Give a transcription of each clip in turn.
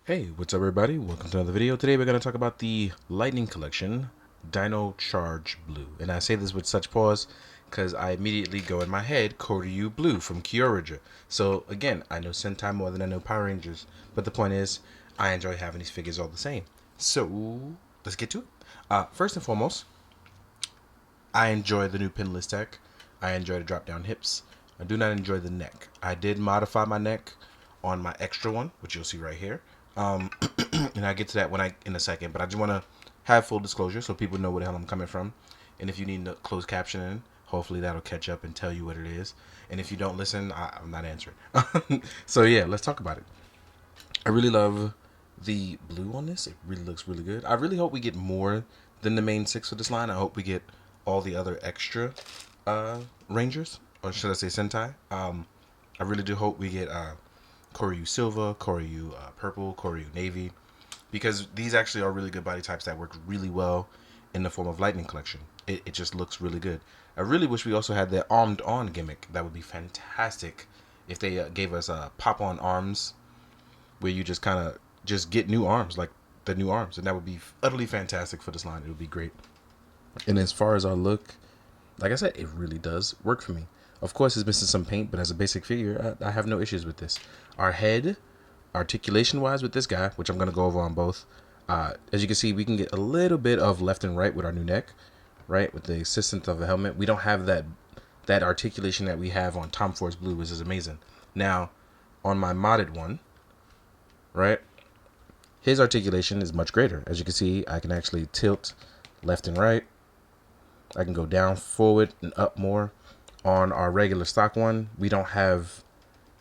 Hey, what's up everybody? Welcome to another video. Today we're going to talk about the Lightning Collection Dino Charge Blue. And I say this with such pause because I immediately go in my head Koryu Blue from Kyorager. So again, I know Sentai more than I know Power Rangers. But the point is, I enjoy having these figures all the same. So let's get to it. First and foremost, I enjoy the new pinless tech. I enjoy the drop down hips. I do not enjoy the neck. I did modify my neck on my extra one, which you'll see right here. And I'll get to that in a second, but I just want to have full disclosure so people know where the hell I'm coming from. And if you need closed captioning, hopefully that'll catch up and tell you what it is. And if you don't listen, I'm not answering. So yeah, let's talk about it. I really love the blue on this. It really looks really good. I really hope we get more than the main 6 for this line. I hope we get all the other extra Rangers, or should I say Sentai. I really do hope we get Koryu Silver, Koryu Purple, Koryu Navy, because these actually are really good body types that work really well in the form of Lightning Collection. It just looks really good. I really wish we also had the armed on gimmick. That would be fantastic if they gave us pop on arms where you just kind of just get new arms, like the new arms, and that would be utterly fantastic for this line. It would be great. And as far as our look, like I said, it really does work for me. Of course, it's missing some paint, but as a basic figure, I have no issues with this. Our head, articulation-wise with this guy, which I'm going to go over on both, as you can see, we can get a little bit of left and right with our new neck, right, with the assistance of a helmet. We don't have that articulation that we have on Tom Ford's Blue, which is amazing. Now, on my modded one, right, his articulation is much greater. As you can see, I can actually tilt left and right. I can go down, forward, and up more. On our regular stock one, we don't have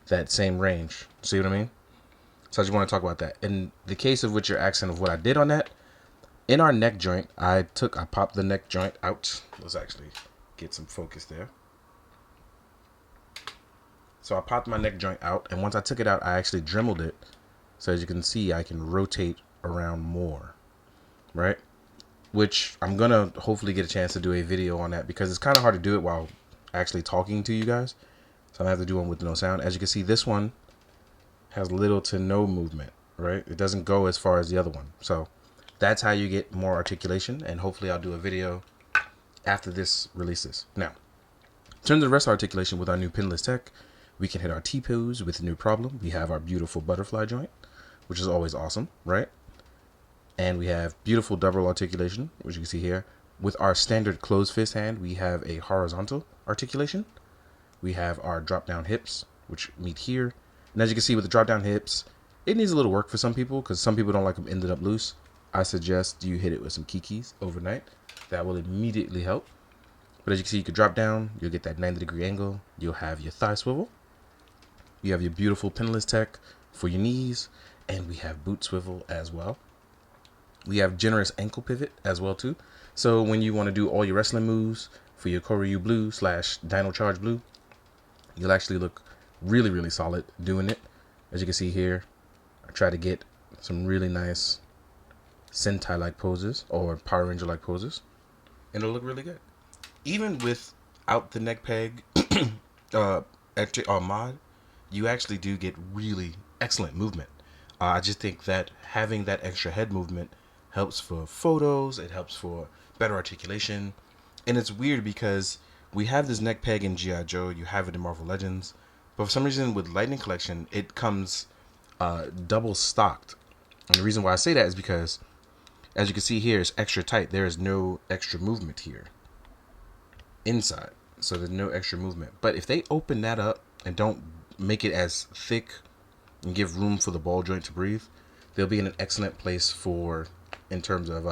that same range. See what I mean? So I just want to talk about that. In the case of which you're asking of what I did on that, in our neck joint, I popped the neck joint out. Let's actually get some focus there. So I popped my neck joint out, and once I took it out, I actually dremeled it. So as you can see, I can rotate around more, right? Which I'm going to hopefully get a chance to do a video on that, because it's kind of hard to do it while actually talking to you guys. So I have to do one with no sound. As you can see, this one has little to no movement, right? It doesn't go as far as the other one. So that's how you get more articulation, and hopefully I'll do a video after this releases. Now, in terms of the rest of articulation with our new pinless tech, we can hit our T-pose with no problem. We have our beautiful butterfly joint, which is always awesome, right? And we have beautiful double articulation, which you can see here. With our standard closed fist hand, we have a horizontal articulation. We have our drop down hips, which meet here. And as you can see with the drop down hips, it needs a little work for some people, because some people don't like them ended up loose. I suggest you hit it with some kikis overnight. That will immediately help. But as you can see, you can drop down, you'll get that 90-degree angle. You'll have your thigh swivel. You have your beautiful pinless tech for your knees, and we have boot swivel as well. We have generous ankle pivot as well too. So when you want to do all your wrestling moves for your Koryu Blue / Dino Charge Blue, you'll actually look really, really solid doing it. As you can see here, I try to get some really nice Sentai-like poses or Power Ranger-like poses, and it'll look really good. Even without the neck peg mod, you actually do get really excellent movement. I just think that having that extra head movement helps for photos, it helps for better articulation. And it's weird because we have this neck peg in G.I. Joe, you have it in Marvel Legends, but for some reason with Lightning Collection, it comes double stocked. And the reason why I say that is because, as you can see here, it's extra tight. There is no extra movement here inside, so there's no extra movement. But if they open that up and don't make it as thick and give room for the ball joint to breathe, they'll be in an excellent place for, in terms of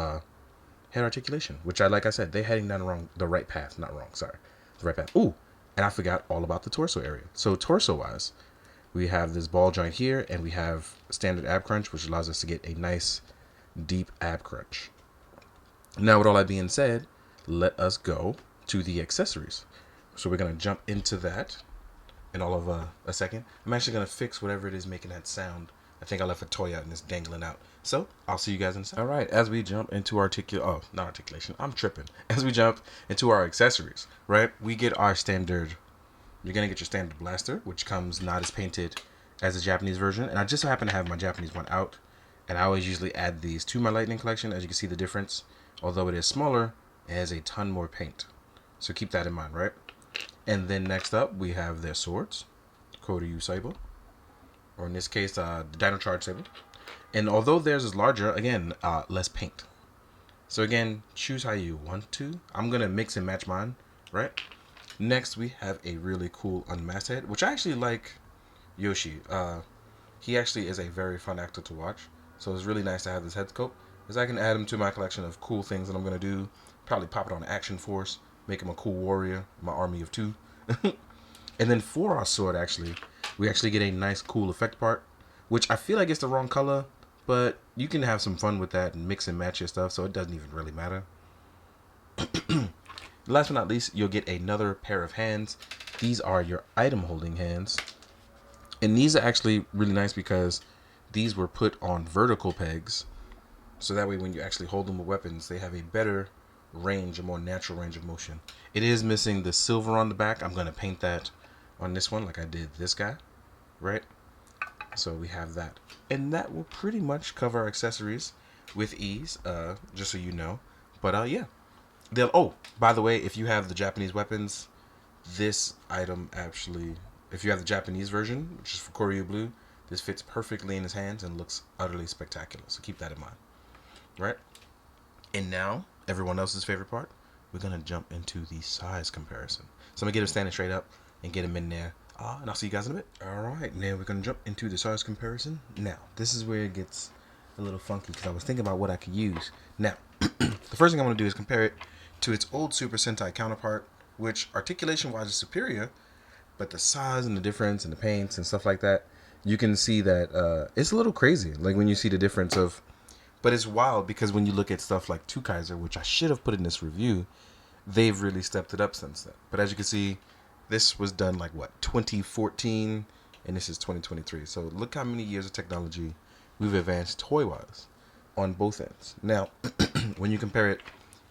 head articulation, which like I said, they're heading down the right path. Not wrong, sorry. The right path. Ooh, and I forgot all about the torso area. So torso-wise, we have this ball joint here, and we have standard ab crunch, which allows us to get a nice, deep ab crunch. Now, with all that being said, let us go to the accessories. So we're going to jump into that in all of a second. I'm actually going to fix whatever it is making that sound. I think I left a toy out and it's dangling out. So I'll see you guys in a second. All right, as we jump into not articulation, I'm tripping. As we jump into our accessories, right, we get our standard, you're going to get your standard blaster, which comes not as painted as the Japanese version. And I just so happen to have my Japanese one out. And I always usually add these to my Lightning collection. As you can see the difference, although it is smaller, it has a ton more paint. So keep that in mind, right? And then next up, we have their swords. Koryu Sable. Or in this case, the Dino Charge Sable. And although theirs is larger, again, less paint. So again, choose how you want to. I'm going to mix and match mine, right? Next, we have a really cool unmasked head, which I actually like Yoshi. He actually is a very fun actor to watch. So it's really nice to have this head sculpt, because I can add him to my collection of cool things that I'm going to do. Probably pop it on Action Force, make him a cool warrior, my army of 2. And then for our sword, actually, we actually get a nice cool effect part, which I feel like it's the wrong color, but you can have some fun with that and mix and match your stuff, so it doesn't even really matter. Last but not least, you'll get another pair of hands. These are your item holding hands. And these are actually really nice because these were put on vertical pegs. So that way when you actually hold them with weapons, they have a better range, a more natural range of motion. It is missing the silver on the back. I'm going to paint that on this one like I did this guy, right? So we have that. And that will pretty much cover our accessories with ease, just so you know. But yeah. Oh, by the way, if you have the Japanese weapons, this item actually, if you have the Japanese version, which is for Koryu Blue, this fits perfectly in his hands and looks utterly spectacular. So keep that in mind, right? And now, everyone else's favorite part, we're going to jump into the size comparison. So I'm going to get him standing straight up and get him in there. And I'll see you guys in a bit. All right, now we're going to jump into the size comparison. Now, this is where it gets a little funky because I was thinking about what I could use. Now, the first thing I want to do is compare it to its old Super Sentai counterpart, which articulation-wise is superior, but the size and the difference and the paints and stuff like that, you can see that it's a little crazy. Like when you see the difference of, but it's wild because when you look at stuff like Two Kaiser, which I should have put in this review, they've really stepped it up since then. But as you can see, this was done like what, 2014, and this is 2023. So look how many years of technology we've advanced toy-wise on both ends. Now, when you compare it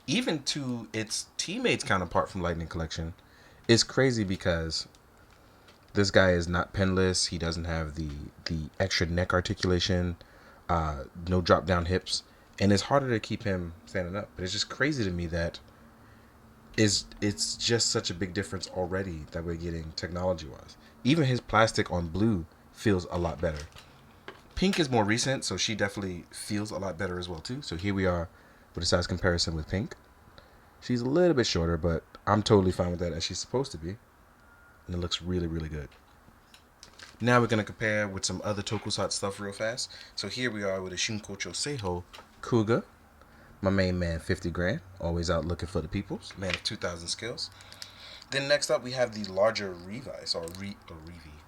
even to its teammates counterpart from Lightning Collection, it's crazy because this guy is not penless. He doesn't have the extra neck articulation, no drop down hips, and it's harder to keep him standing up. But it's just crazy to me that it's just such a big difference already that we're getting technology wise. Even his plastic on Blue feels a lot better. Pink is more recent, so she definitely feels a lot better as well too. So here we are with a size comparison with Pink. She's a little bit shorter, but I'm totally fine with that as she's supposed to be. And it looks really, really good. Now we're going to compare with some other Tokusatsu stuff real fast. So here we are with a Shunkocho Seiho Kuga. My main man, 50 grand. Always out looking for the peoples. Man of 2,000 skills. Then next up we have the larger Revi. Or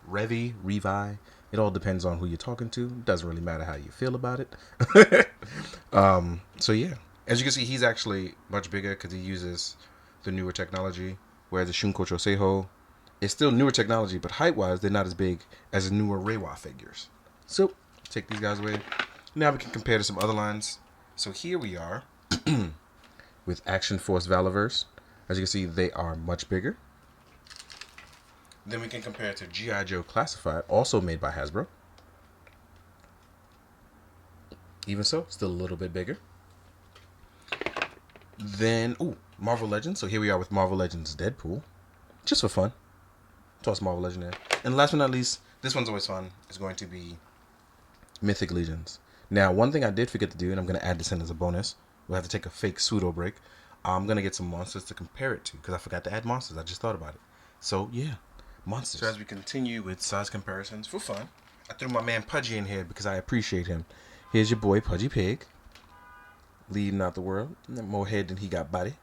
Revi. Revi. It all depends on who you're talking to. It doesn't really matter how you feel about it. So yeah. As you can see, he's actually much bigger because he uses the newer technology. Whereas the Shunkocho Seiho is still newer technology, but height-wise, they're not as big as the newer Reiwa figures. So, take these guys away. Now we can compare to some other lines. So here we are with Action Force Valorverse. As you can see, they are much bigger. Then we can compare it to G.I. Joe Classified, also made by Hasbro. Even so, still a little bit bigger. Then, Marvel Legends. So here we are with Marvel Legends Deadpool. Just for fun. Toss Marvel Legend in. And last but not least, this one's always fun, is going to be Mythic Legions. Now, one thing I did forget to do, and I'm going to add this in as a bonus, we'll have to take a fake pseudo break. I'm going to get some monsters to compare it to, because I forgot to add monsters. I just thought about it. So, yeah, monsters. So as we continue with size comparisons, for fun, I threw my man Pudgy in here because I appreciate him. Here's your boy, Pudgy Pig, leading out the world. More head than he got body.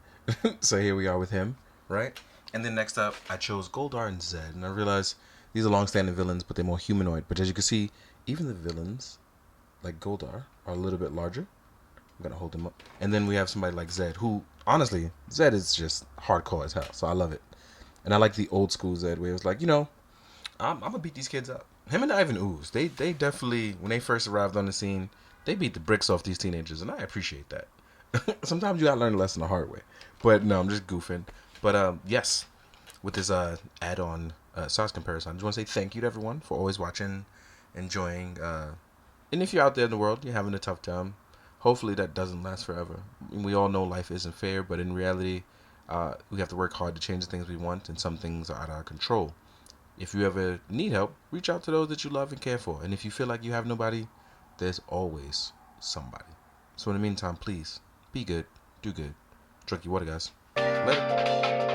So here we are with him, right? And then next up, I chose Goldar and Zed. And I realized these are long-standing villains, but they're more humanoid. But as you can see, even the villains, like Goldar, are a little bit larger. I'm going to hold him up. And then we have somebody like Zed, who, honestly, Zed is just hardcore as hell. So I love it. And I like the old school Zed, where it was like, I'm going to beat these kids up. Him and Ivan Ooze, they definitely, when they first arrived on the scene, they beat the bricks off these teenagers. And I appreciate that. Sometimes you got to learn a lesson the hard way. But no, I'm just goofing. But yes, with this add-on size comparison, I just want to say thank you to everyone for always watching, enjoying, And if you're out there in the world, you're having a tough time, hopefully that doesn't last forever. We all know life isn't fair, but in reality, we have to work hard to change the things we want, and some things are out of our control. If you ever need help, reach out to those that you love and care for. And if you feel like you have nobody, there's always somebody. So in the meantime, please be good, do good, drink your water, guys. Later.